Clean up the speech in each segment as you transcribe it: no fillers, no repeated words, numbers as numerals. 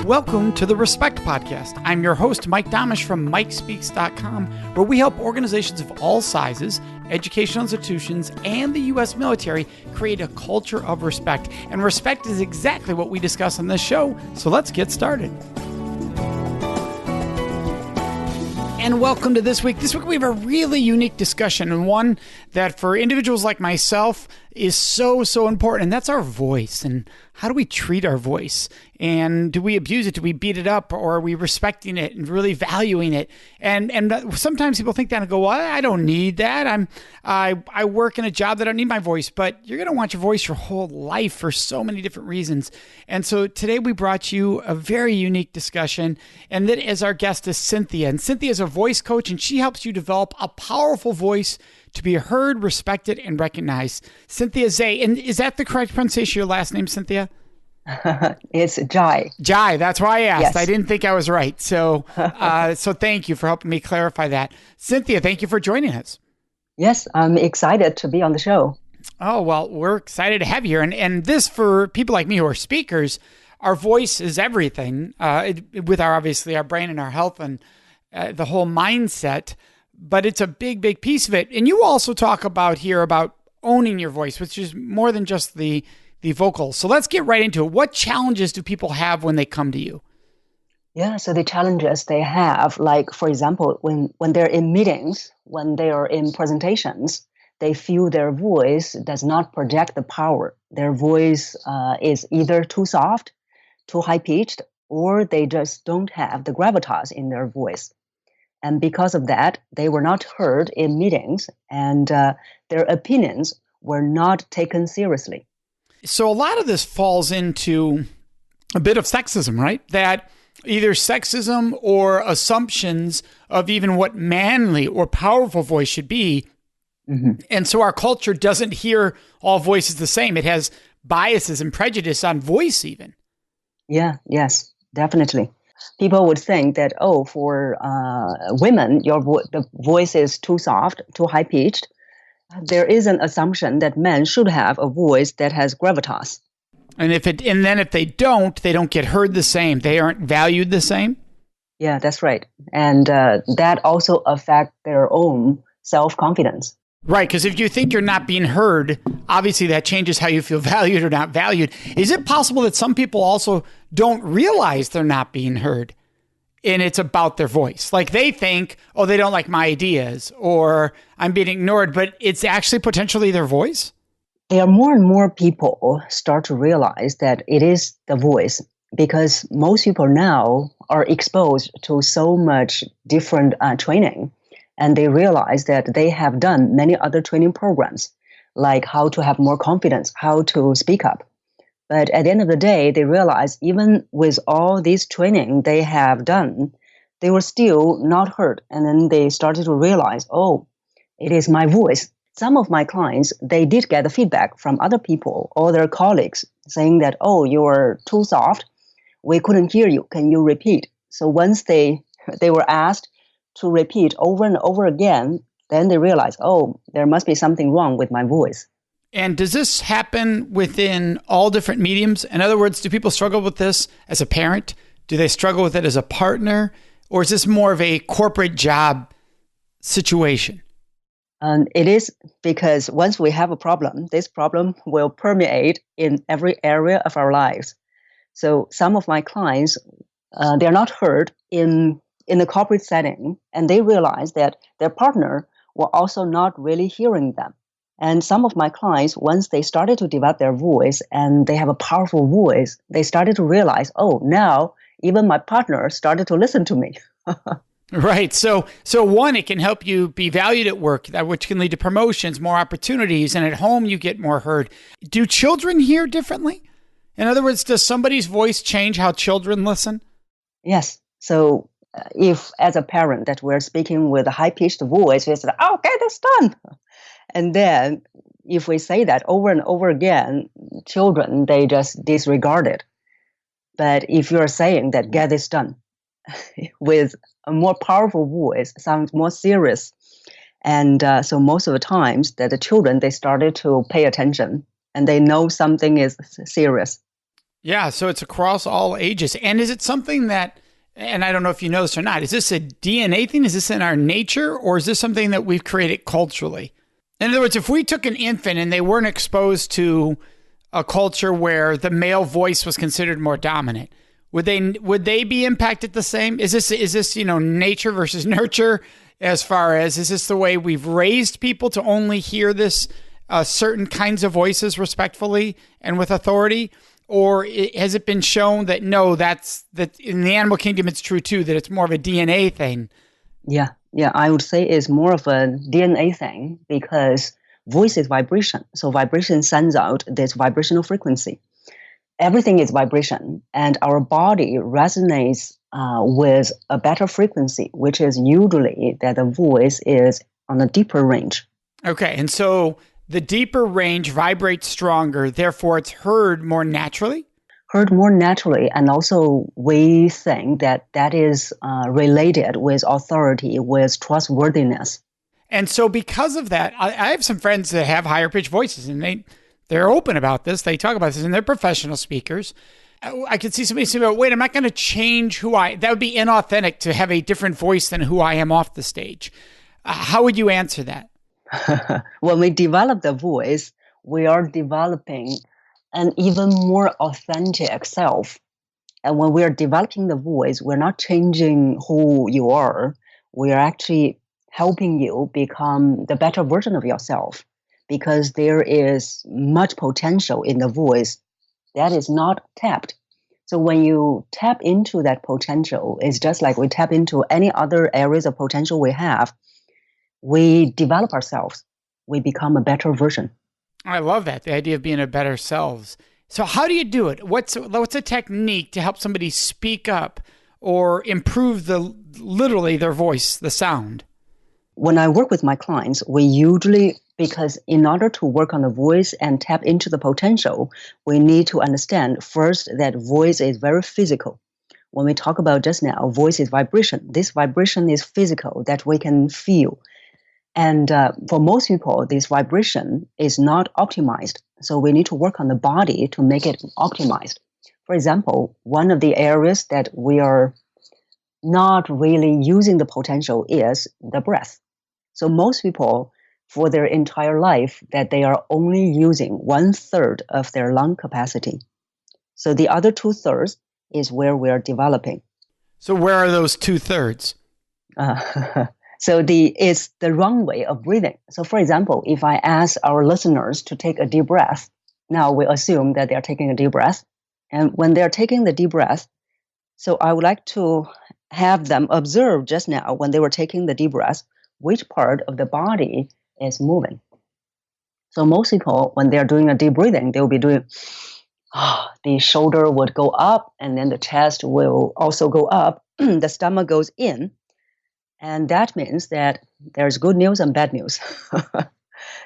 Welcome to the Respect Podcast. I'm your host, Mike Domitrz from MikeSpeaks.com, where we help organizations of all sizes, educational institutions, and the U.S. military create a culture of respect. And respect is exactly what we discuss on this show, so let's get started. And welcome to this week. This week we have a really unique discussion, and one that for individuals like myself is so important, and that's our voice. And how do we treat our voice? And do we abuse it? Do we beat it up? Or are we respecting it and really valuing it? And sometimes people think that and go, well, I don't need that. I work in a job that I don't need my voice. But you're going to want your voice your whole life for so many different reasons. And so today we brought you a very unique discussion. And that as our guest is Cynthia. And Cynthia is a voice coach, and she helps you develop a powerful voice to be heard, respected, and recognized. Cynthia Zhai. And is that the correct pronunciation of your last name, Cynthia? It's Zhai. Zhai, that's why I asked. Yes. I didn't think I was right. So so thank you for helping me clarify that. Cynthia, thank you for joining us. Yes, I'm excited to be on the show. Oh, well, we're excited to have you here. And this, for people like me who are speakers, our voice is everything with obviously our brain and our health and the whole mindset. But it's a big piece of it. And you also talk about owning your voice, which is more than just the vocals. So let's get right into it. What challenges do people have when they come to you? Yeah, so the challenges they have, like, for example, when they're in meetings, when they are in presentations, they feel their voice does not project the power. Their voice is either too soft, too high-pitched, or they just don't have the gravitas in their voice. And because of that, they were not heard in meetings, and their opinions were not taken seriously. So a lot of this falls into a bit of sexism, right? That either sexism or assumptions of even what manly or powerful voice should be. Mm-hmm. And so our culture doesn't hear all voices the same. It has biases and prejudice on voice even. Yeah, yes, definitely. People would think that, for women, the voice is too soft, too high-pitched. There is an assumption that men should have a voice that has gravitas. And then if they don't get heard the same. They aren't valued the same. Yeah, that's right. And that also affects their own self-confidence. Right, because if you think you're not being heard, obviously that changes how you feel valued or not valued. Is it possible that some people also don't realize they're not being heard and it's about their voice? Like they think, they don't like my ideas or I'm being ignored, but it's actually potentially their voice? There are more and more people start to realize that it is the voice, because most people now are exposed to so much different training. And they realize that they have done many other training programs, like how to have more confidence, how to speak up. But at the end of the day, they realize even with all this training they have done, they were still not heard. And then they started to realize, it is my voice. Some of my clients, they did get the feedback from other people or their colleagues saying that, you're too soft. We couldn't hear you. Can you repeat? So once they were asked to repeat over and over again, then they realize, there must be something wrong with my voice. And does this happen within all different mediums? In other words, do people struggle with this as a parent? Do they struggle with it as a partner? Or is this more of a corporate job situation? It is, because once we have a problem, this problem will permeate in every area of our lives. So some of my clients, they're not heard in the corporate setting, and they realize that their partner were also not really hearing them. And some of my clients, once they started to develop their voice and they have a powerful voice, they started to realize, now even my partner started to listen to me. Right. So one, it can help you be valued at work, which can lead to promotions, more opportunities, and at home you get more heard. Do children hear differently? In other words, does somebody's voice change how children listen? Yes. So if as a parent that we're speaking with a high-pitched voice, we say, get this done. And then if we say that over and over again, children, they just disregard it. But if you're saying that get this done with a more powerful voice, sounds more serious. And so most of the times that the children, they started to pay attention and they know something is serious. Yeah, so it's across all ages. And is it something that, and I don't know if you know this or not, is this a DNA thing? Is this in our nature, or is this something that we've created culturally? In other words, if we took an infant and they weren't exposed to a culture where the male voice was considered more dominant, would they be impacted the same? Is this nature versus nurture, as far as, is this the way we've raised people to only hear this certain kinds of voices respectfully and with authority? Or has it been shown that no, that in the animal kingdom it's true too, that it's more of a DNA thing? Yeah, I would say it's more of a DNA thing because voice is vibration. So vibration sends out this vibrational frequency. Everything is vibration, and our body resonates with a better frequency, which is usually that the voice is on a deeper range. Okay, and so the deeper range vibrates stronger, therefore it's heard more naturally? Heard more naturally, and also we think that is related with authority, with trustworthiness. And so because of that, I have some friends that have higher pitched voices, and they're open about this. They talk about this, and they're professional speakers. I could see somebody saying, wait, I'm not going to change that would be inauthentic to have a different voice than who I am off the stage. How would you answer that? When we develop the voice, we are developing an even more authentic self. And when we are developing the voice, we're not changing who you are. We are actually helping you become the better version of yourself, because there is much potential in the voice that is not tapped. So when you tap into that potential, it's just like we tap into any other areas of potential we have. We develop ourselves. We become a better version. I love that, the idea of being a better selves. So how do you do it? What's a technique to help somebody speak up or improve literally their voice, the sound? When I work with my clients, we usually, because in order to work on the voice and tap into the potential, we need to understand first that voice is very physical. When we talk about just now, voice is vibration. This vibration is physical, that we can feel. And for most people, this vibration is not optimized. So we need to work on the body to make it optimized. For example, one of the areas that we are not really using the potential is the breath. So most people, for their entire life, that they are only using 1/3 of their lung capacity. So the other 2/3 is where we are developing. So where are those 2/3? So it's the wrong way of breathing. So for example, if I ask our listeners to take a deep breath, now we assume that they are taking a deep breath. And when they're taking the deep breath, so I would like to have them observe just now when they were taking the deep breath, which part of the body is moving. So most people, when they're doing a deep breathing, they'll be doing, the shoulder would go up, and then the chest will also go up. The stomach goes in. And that means that there's good news and bad news.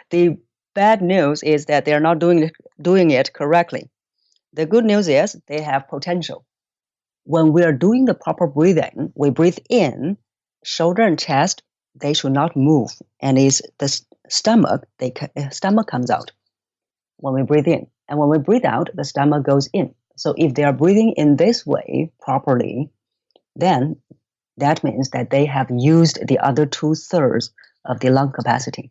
The bad news is that they're not doing it correctly. The good news is they have potential. When we are doing the proper breathing, we breathe in, shoulder and chest, they should not move. And it's the stomach, stomach comes out when we breathe in. And when we breathe out, the stomach goes in. So if they are breathing in this way properly, then that means that they have used the other 2/3 of the lung capacity.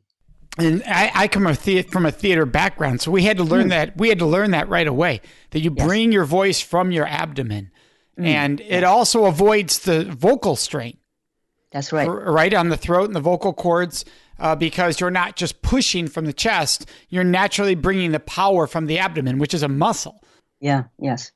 And I come from a theater background, so we had to learn that. We had to learn that right away, that you bring your voice from your abdomen. And it also avoids the vocal strain. That's right. Right on the throat and the vocal cords, because you're not just pushing from the chest, you're naturally bringing the power from the abdomen, which is a muscle. Yeah, yes.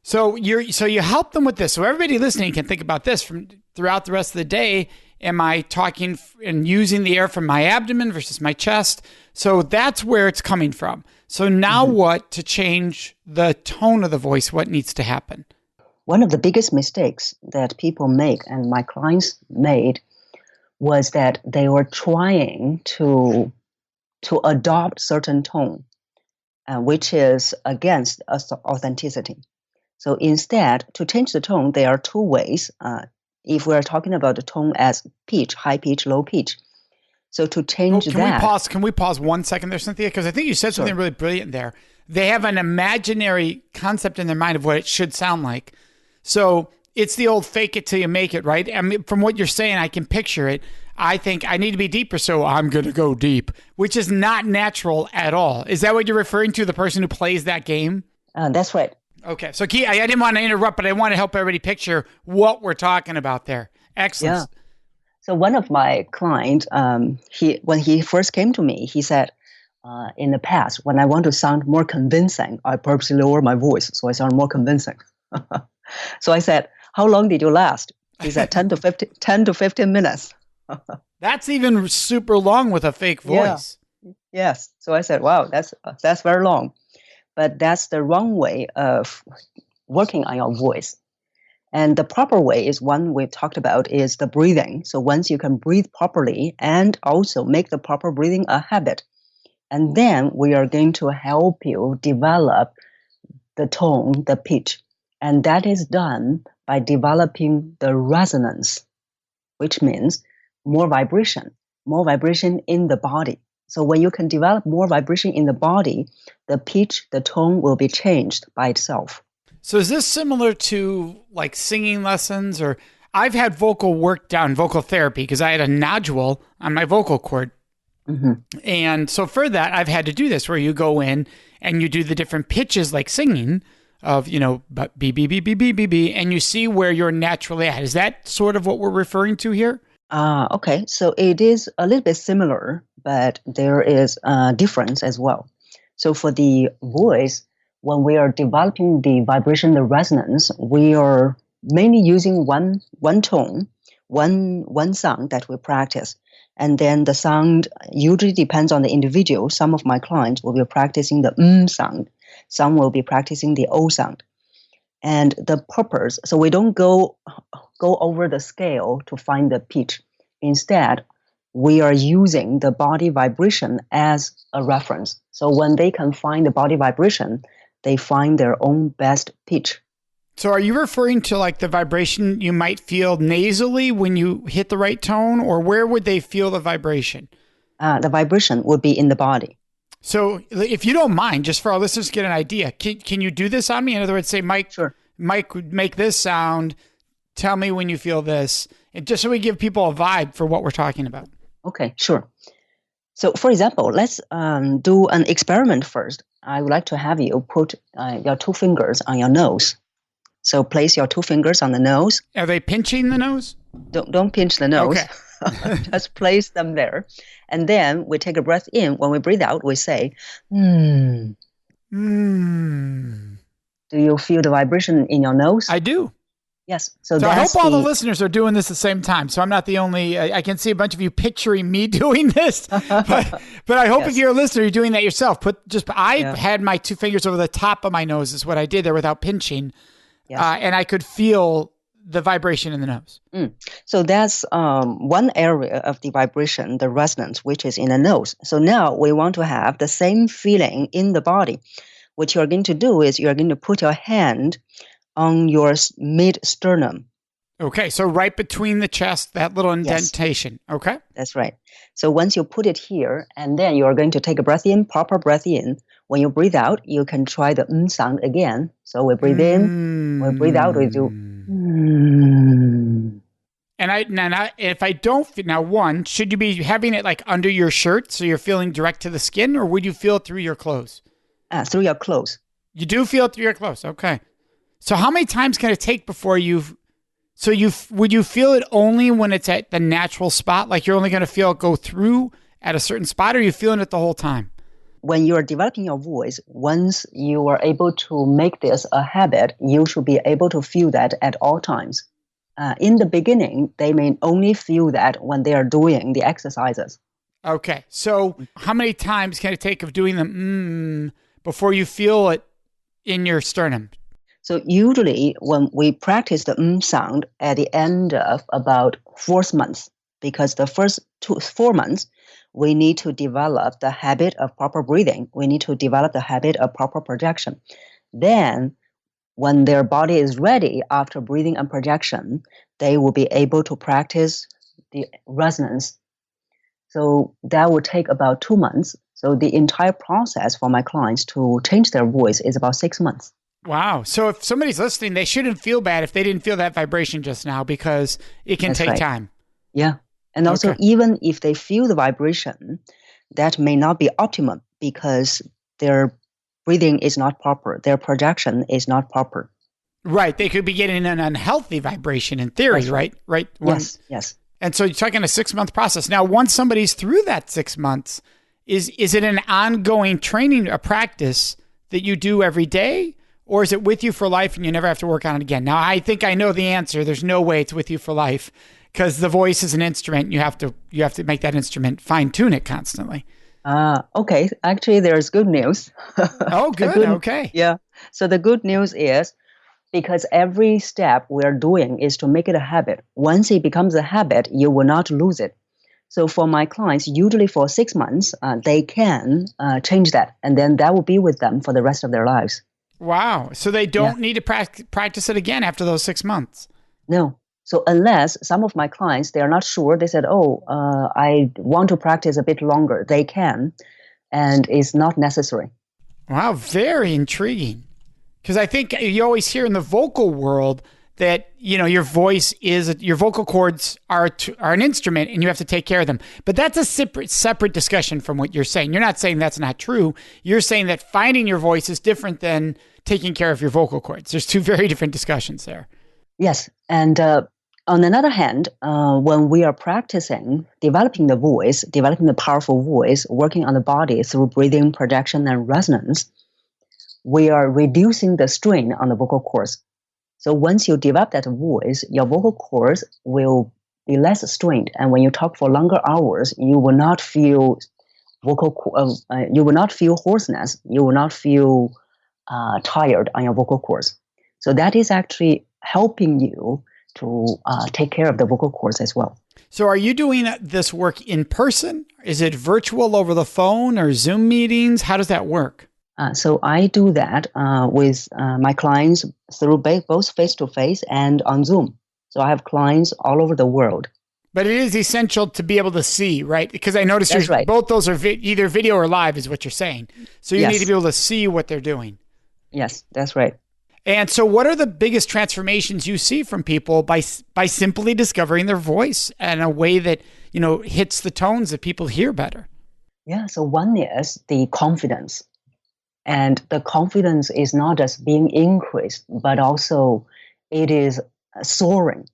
So you help them with this. So everybody listening can think about this from throughout the rest of the day. Am I talking and using the air from my abdomen versus my chest? So that's where it's coming from. So now what to change the tone of the voice? What needs to happen? One of the biggest mistakes that people make, and my clients made, was that they were trying to adopt certain tone, which is against authenticity. So instead, to change the tone, there are two ways. If we're talking about the tone as pitch, high pitch, low pitch. So to change Can we pause 1 second there, Cynthia? Because I think you said something really brilliant there. they have an imaginary concept in their mind of what it should sound like. So it's the old fake it till you make it, right? I mean, from what you're saying, I can picture it. I think I need to be deeper, so I'm going to go deep, which is not natural at all. Is that what you're referring to, the person who plays that game? That's right. Okay. So, Key, I didn't want to interrupt, but I want to help everybody picture what we're talking about there. Excellent. Yeah. So one of my clients, when he first came to me, he said, in the past, when I want to sound more convincing, I purposely lower my voice so I sound more convincing. So I said, how long did you last? He said 10 to 15 minutes. That's even super long with a fake voice. Yeah. Yes. So I said, wow, that's very long. But that's the wrong way of working on your voice. And the proper way is one we've talked about is the breathing. So once you can breathe properly and also make the proper breathing a habit, and then we are going to help you develop the tone, the pitch. And that is done by developing the resonance, which means more vibration in the body. So when you can develop more vibration in the body, the pitch, the tone will be changed by itself. So is this similar to like singing lessons? Or I've had vocal work done, vocal therapy, because I had a nodule on my vocal cord. Mm-hmm. And so for that, I've had to do this where you go in and you do the different pitches like singing of, B, B, B, B, B, B, B, and you see where you're naturally at. Is that sort of what we're referring to here? Okay. So it is a little bit similar, but there is a difference as well. So for the voice, when we are developing the vibration, the resonance, we are mainly using one tone, one sound that we practice. And then the sound usually depends on the individual. Some of my clients will be practicing the sound. Some will be practicing the O sound. And the purpose, so we don't go over the scale to find the pitch. Instead, we are using the body vibration as a reference. So when they can find the body vibration, they find their own best pitch. So are you referring to like the vibration you might feel nasally when you hit the right tone, or where would they feel the vibration? The vibration would be in the body. So if you don't mind, just for our listeners to get an idea, can you do this on me? In other words, say, Mike, sure. Mike would make this sound. Tell me when you feel this. And just so we give people a vibe for what we're talking about. Okay, sure. So for example, let's do an experiment first. I would like to have you put your 2 fingers on your nose. So place your 2 fingers on the nose. Are they pinching the nose? Don't pinch the nose. Okay. Just place them there. And then we take a breath in. When we breathe out, we say, Do you feel the vibration in your nose? I do. Yes. So I hope all the listeners are doing this at the same time. So I'm not the only, I can see a bunch of you picturing me doing this, but I hope if you're a listener, you're doing that yourself. I had my 2 fingers over the top of my nose is what I did there without pinching. Yes. And I could feel the vibration in the nose. So that's one area of the vibration, the resonance, which is in the nose. So now we want to have the same feeling in the body. What you're going to do is you're going to put your hand on your mid-sternum. Okay, so right between the chest, that little indentation. Yes. Okay. That's right. So once you put it here, and then you're going to take a breath in, proper breath in. When you breathe out, you can try the sound again. So we breathe in, we breathe out, we do And if I don't, one, should you be having it like under your shirt so you're feeling direct to the skin, or would you feel it through your clothes? Through your clothes. You do feel it through your clothes. Okay. So how many times can it take before would you feel it only when it's at the natural spot? Like you're only going to feel it go through at a certain spot, or are you feeling it the whole time? When you're developing your voice, once you are able to make this a habit, you should be able to feel that at all times. In the beginning, they may only feel that when they are doing the exercises. Okay. So how many times can it take of doing the before you feel it in your sternum? So usually when we practice the sound at the end of about 4th month, because the first 4 months, we need to develop the habit of proper breathing. We need to develop the habit of proper projection. Then when their body is ready after breathing and projection, they will be able to practice the resonance. So that will take about 2 months. So the entire process for my clients to change their voice is about 6 months. Wow. So if somebody's listening, they shouldn't feel bad if they didn't feel that vibration just now because it can That's take right. time. Yeah. And also, Okay. even if they feel the vibration, that may not be optimum because their breathing is not proper, their projection is not proper. Right. They could be getting an unhealthy vibration in theory, That's right. right? Yes. And so you're talking a 6-month process. Now, once somebody's through that 6 months, is it an ongoing training, a practice that you do every day? Or is it with you for life and you never have to work on it again? Now, I think I know the answer. There's no way it's with you for life because the voice is an instrument. You have to make that instrument, fine tune it constantly. Okay. Actually, there's good news. Oh, good. Okay. Yeah. So the good news is because every step we're doing is to make it a habit. Once it becomes a habit, you will not lose it. So for my clients, usually for 6 months, they can change that. And then that will be with them for the rest of their lives. Wow. So they don't need to practice it again after those 6 months. No. So unless some of my clients, they are not sure, they said, I want to practice a bit longer. They can, and it's not necessary. Wow. Very intriguing. Because I think you always hear in the vocal world that, your vocal cords are an instrument and you have to take care of them. But that's a separate discussion from what you're saying. You're not saying that's not true. You're saying that finding your voice is different than taking care of your vocal cords. There's two very different discussions there. Yes. And on another hand, when we are practicing developing the voice, developing the powerful voice, working on the body through breathing, projection, and resonance, we are reducing the strain on the vocal cords. So once you develop that voice, your vocal cords will be less strained. And when you talk for longer hours, you will not feel you will not feel hoarseness. You will not feel tired on your vocal cords. So that is actually helping you to take care of the vocal cords as well. So are you doing this work in person? Is it virtual over the phone or Zoom meetings? How does that work? So I do that with my clients through both face-to-face and on Zoom. So I have clients all over the world. But it is essential to be able to see, right? Because I noticed right. Both those are either video or live is what you're saying. So you need to be able to see what they're doing. Yes, that's right. And so what are the biggest transformations you see from people by simply discovering their voice in a way that, hits the tones that people hear better? Yeah, so one is the confidence. And the confidence is not just being increased, but also it is soaring.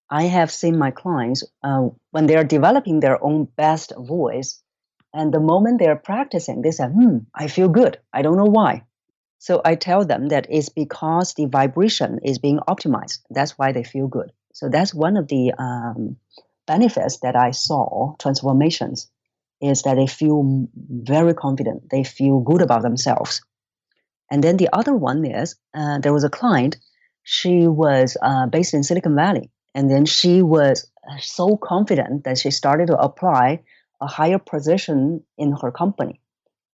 I have seen my clients when they are developing their own best voice, and the moment they are practicing, they say, I feel good. I don't know why. So I tell them that it's because the vibration is being optimized. That's why they feel good. So that's one of the benefits that I saw, transformations, is that they feel very confident. They feel good about themselves. And then the other one is there was a client, she was based in Silicon Valley. And then she was so confident that she started to apply a higher position in her company.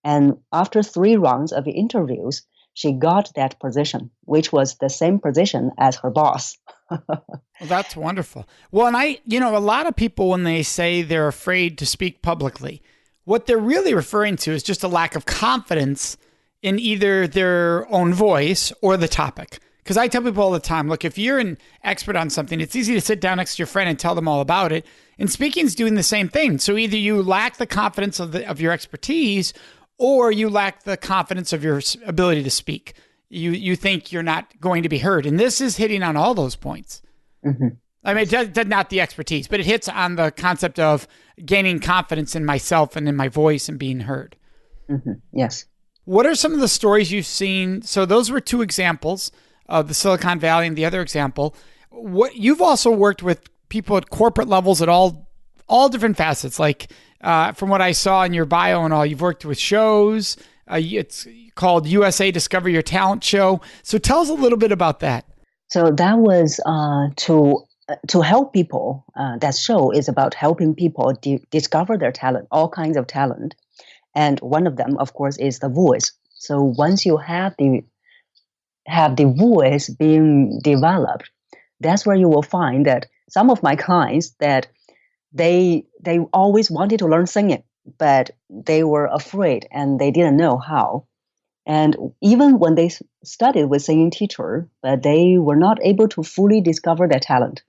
And after 3 rounds of interviews, she got that position, which was the same position as her boss. Well, that's wonderful. Well, and a lot of people, when they say they're afraid to speak publicly, what they're really referring to is just a lack of confidence in either their own voice or the topic. Because I tell people all the time, look, if you're an expert on something, it's easy to sit down next to your friend and tell them all about it. And speaking is doing the same thing. So either you lack the confidence of your expertise, or you lack the confidence of your ability to speak. You think you're not going to be heard. And this is hitting on all those points. Mm-hmm. I mean, it does not the expertise, but it hits on the concept of gaining confidence in myself and in my voice and being heard. Mm-hmm. Yes. What are some of the stories you've seen? So those were 2 examples of the Silicon Valley and the other example. What you've also worked with people at corporate levels at all different facets. Like from what I saw in your bio and all, you've worked with shows. It's called USA Discover Your Talent Show. So tell us a little bit about that. So that was to help people. That show is about helping people discover their talent, all kinds of talent. And one of them, of course, is the voice. So once you have the voice being developed, that's where you will find that some of my clients that they always wanted to learn singing. but they were afraid and they didn't know how. And even when they studied with singing teacher, but they were not able to fully discover their talent.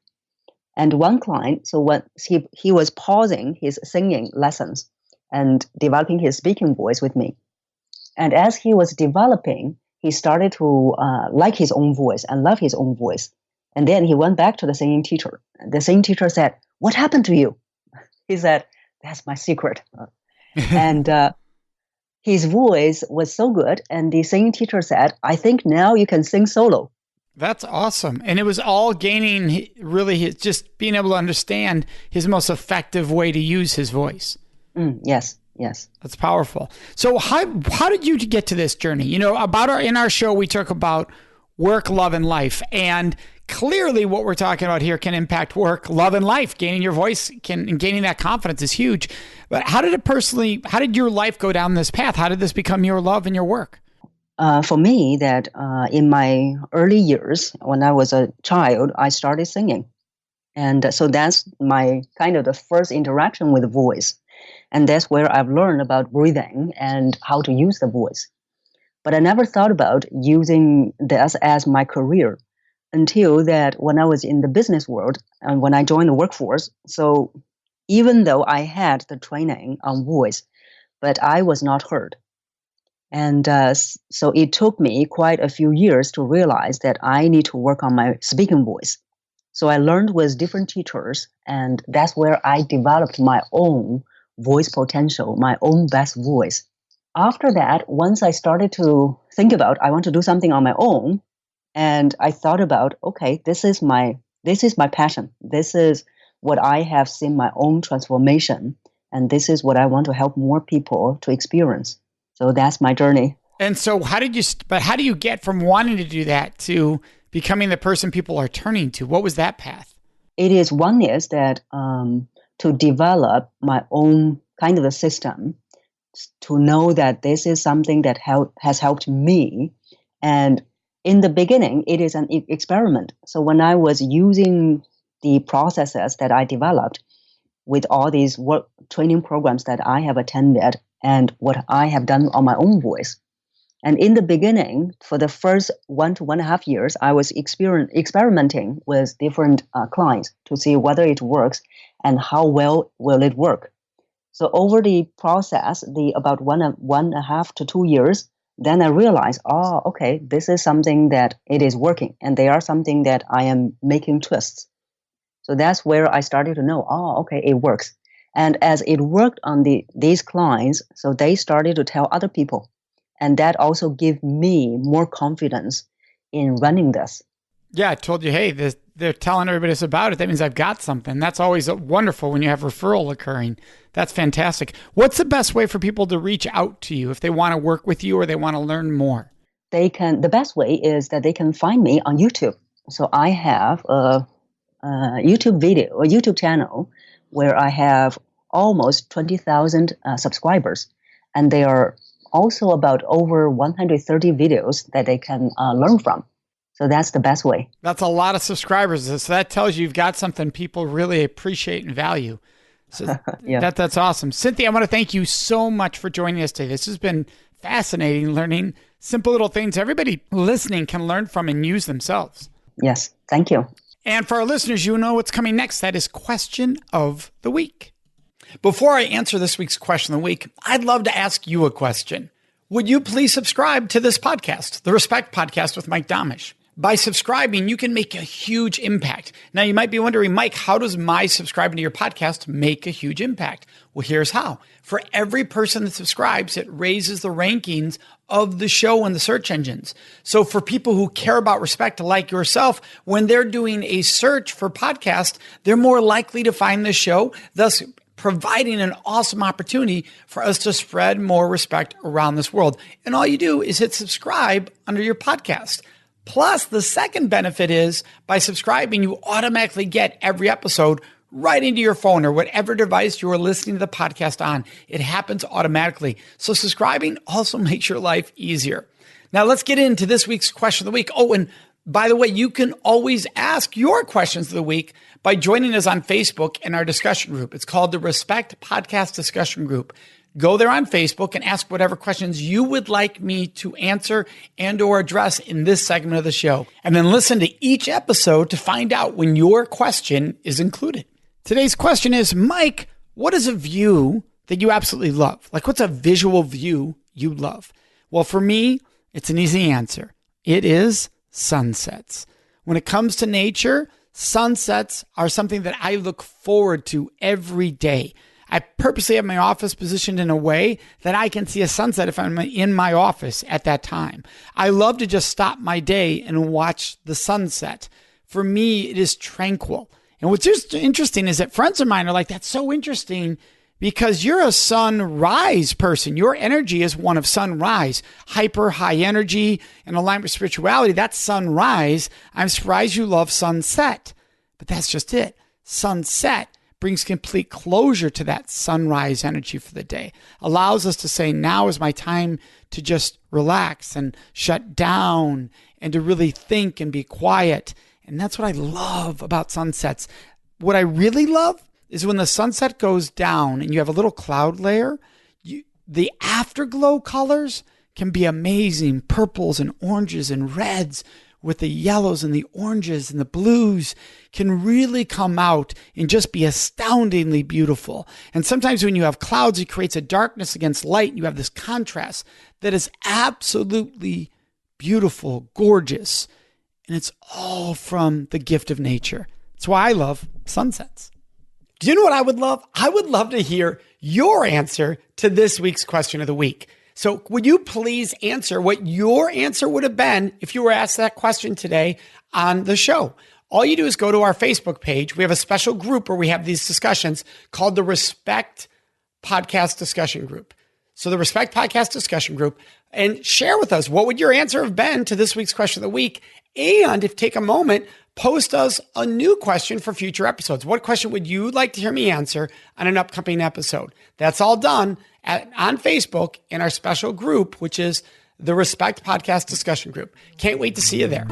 And one client, so when he was pausing his singing lessons and developing his speaking voice with me. And as he was developing, he started to like his own voice and love his own voice. And then he went back to the singing teacher. The singing teacher said, "What happened to you?" He said, "That's my secret." And his voice was so good. And the singing teacher said, "I think now you can sing solo." That's awesome. And it was all gaining really just being able to understand his most effective way to use his voice. Yes. That's powerful. So how did you get to this journey? You know, in our show, we talk about work, love, and life. And clearly what we're talking about here can impact work, love, and life. Gaining your voice and gaining that confidence is huge. But how did your life go down this path? How did this become your love and your work? For me, that in my early years, when I was a child, I started singing. And so that's my kind of the first interaction with the voice. And that's where I've learned about breathing and how to use the voice. But I never thought about using this as my career until that when I was in the business world and when I joined the workforce. So even though I had the training on voice, but I was not heard. And so it took me quite a few years to realize that I need to work on my speaking voice. So I learned with different teachers, and that's where I developed my own voice potential, my own best voice. After that, once I started to think about, I want to do something on my own, and I thought about, okay, this is my passion. This is what I have seen my own transformation, and this is what I want to help more people to experience. So that's my journey. And so how do you get from wanting to do that to becoming the person people are turning to? What was that path? It is one is that to develop my own kind of a system, to know that this is something that has helped me. And in the beginning, it is an experiment. So when I was using the processes that I developed with all these work training programs that I have attended and what I have done on my own voice. And in the beginning, for the first 1 to 1.5 years, I was experimenting with different clients to see whether it works and how well will it work. So over the process, about 1.5 to 2 years, then I realized, okay, this is something that it is working, and they are something that I am making twists. So that's where I started to know, okay, it works. And as it worked on these clients, so they started to tell other people. And that also gave me more confidence in running this. Yeah, I told you, hey, they're telling everybody about it. That means I've got something. That's always wonderful when you have referral occurring. That's fantastic. What's the best way for people to reach out to you if they want to work with you or they want to learn more? The best way is that they can find me on YouTube. So I have a YouTube channel where I have almost 20,000 subscribers. And they are also about over 130 videos that they can learn from. So that's the best way. That's a lot of subscribers. So that tells you you've got something people really appreciate and value. So yeah. That's awesome. Cynthia, I want to thank you so much for joining us today. This has been fascinating, learning simple little things everybody listening can learn from and use themselves. Yes, thank you. And for our listeners, you know what's coming next. That is Question of the Week. Before I answer this week's Question of the Week, I'd love to ask you a question. Would you please subscribe to this podcast, the Respect Podcast with Mike Domitrz? By subscribing, you can make a huge impact. Now, you might be wondering, Mike, how does my subscribing to your podcast make a huge impact? Well, here's how. For every person that subscribes, it raises the rankings of the show in the search engines. So for people who care about respect like yourself, when they're doing a search for podcast, they're more likely to find the show, thus providing an awesome opportunity for us to spread more respect around this world. And all you do is hit subscribe under your podcast. Plus, the second benefit is by subscribing, you automatically get every episode right into your phone or whatever device you are listening to the podcast on. It happens automatically. So subscribing also makes your life easier. Now let's get into this week's Question of the Week. Oh, and By the way, you can always ask your questions of the week by joining us on Facebook in our discussion group. It's called the Respect Podcast Discussion Group. Go there on Facebook and ask whatever questions you would like me to answer and or address in this segment of the show. And then listen to each episode to find out when your question is included. Today's question is, Mike, what is a view that you absolutely love? Like, what's a visual view you love? Well, for me, it's an easy answer. It is sunsets. When it comes to nature, sunsets are something that I look forward to every day. I purposely have my office positioned in a way that I can see a sunset if I'm in my office at that time. I love to just stop my day and watch the sunset. For me, it is tranquil. And what's just interesting is that friends of mine are like, that's so interesting because you're a sunrise person. Your energy is one of sunrise, hyper high energy and alignment with spirituality. That's sunrise. I'm surprised you love sunset, but that's just it. Sunset brings complete closure to that sunrise energy for the day. Allows us to say, now is my time to just relax and shut down and to really think and be quiet. And that's what I love about sunsets. What I really love is when the sunset goes down and you have a little cloud layer, the afterglow colors can be amazing. Purples and oranges and reds with the yellows and the oranges and the blues can really come out and just be astoundingly beautiful. And sometimes when you have clouds, it creates a darkness against light. And you have this contrast that is absolutely beautiful, gorgeous. And it's all from the gift of nature. That's why I love sunsets. Do you know what I would love? I would love to hear your answer to this week's question of the week. So would you please answer what your answer would have been if you were asked that question today on the show? All you do is go to our Facebook page. We have a special group where we have these discussions called the Respect Podcast Discussion Group. So the Respect Podcast Discussion Group, and share with us, what would your answer have been to this week's question of the week? And if take a moment, post us a new question for future episodes. What question would you like to hear me answer on an upcoming episode? That's all done on Facebook in our special group, which is the Respect Podcast Discussion Group. Can't wait to see you there.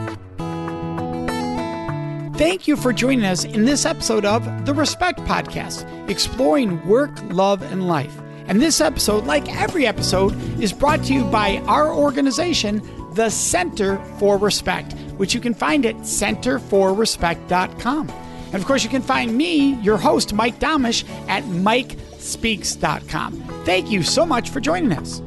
Thank you for joining us in this episode of the Respect Podcast, exploring work, love, and life. And this episode, like every episode, is brought to you by our organization, the Center for Respect, which you can find at centerforrespect.com. And of course, you can find me, your host, Mike Domitrz, at mikespeaks.com. Thank you so much for joining us.